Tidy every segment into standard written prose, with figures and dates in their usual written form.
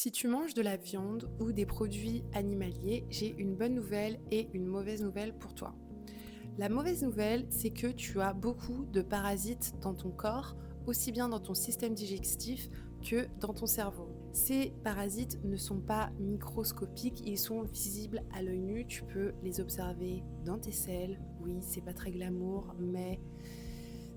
Si tu manges de la viande ou des produits animaliers, j'ai une bonne nouvelle et une mauvaise nouvelle pour toi. La mauvaise nouvelle, c'est que tu as beaucoup de parasites dans ton corps, aussi bien dans ton système digestif que dans ton cerveau. Ces parasites ne sont pas microscopiques, ils sont visibles à l'œil nu, tu peux les observer dans tes selles. Oui, c'est pas très glamour, mais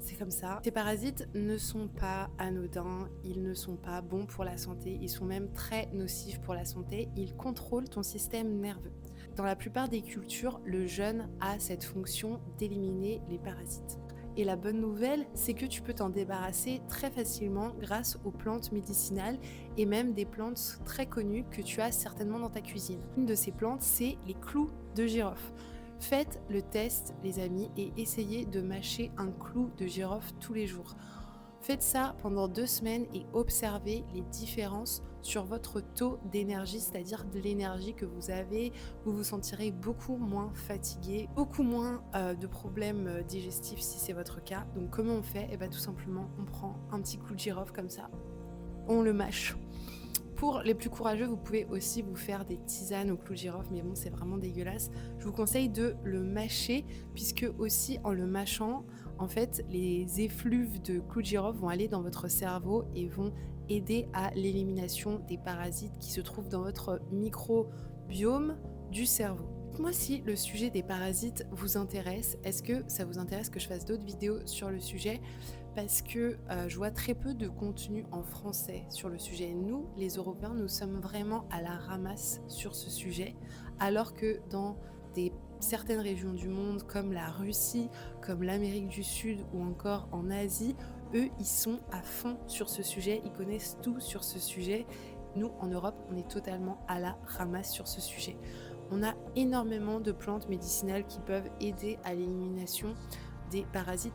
c'est comme ça. Ces parasites ne sont pas anodins, ils ne sont pas bons pour la santé, ils sont même très nocifs pour la santé, ils contrôlent ton système nerveux. Dans la plupart des cultures, le jeûne a cette fonction d'éliminer les parasites. Et la bonne nouvelle, c'est que tu peux t'en débarrasser très facilement grâce aux plantes médicinales et même des plantes très connues que tu as certainement dans ta cuisine. Une de ces plantes, c'est les clous de girofle. Faites le test, les amis, et essayez de mâcher un clou de girofle tous les jours. Faites ça pendant 2 semaines et observez les différences sur votre taux d'énergie, c'est-à-dire de l'énergie que vous avez. Vous vous sentirez beaucoup moins fatigué, beaucoup moins de problèmes digestifs si c'est votre cas. Donc comment on fait? Tout simplement, on prend un petit clou de girofle comme ça, on le mâche. Pour les plus courageux, vous pouvez aussi vous faire des tisanes au clou de girofle, mais bon, c'est vraiment dégueulasse. Je vous conseille de le mâcher, puisque aussi en le mâchant, en fait, les effluves de clou de girofle vont aller dans votre cerveau et vont aider à l'élimination des parasites qui se trouvent dans votre microbiome du cerveau. Dites-moi si le sujet des parasites vous intéresse. Est-ce que ça vous intéresse que je fasse d'autres vidéos sur le sujet? Parce que je vois très peu de contenu en français sur le sujet. Nous, les Européens, nous sommes vraiment à la ramasse sur ce sujet, alors que dans certaines régions du monde, comme la Russie, comme l'Amérique du Sud ou encore en Asie, eux, ils sont à fond sur ce sujet, ils connaissent tout sur ce sujet. Nous, en Europe, on est totalement à la ramasse sur ce sujet. On a énormément de plantes médicinales qui peuvent aider à l'élimination des parasites.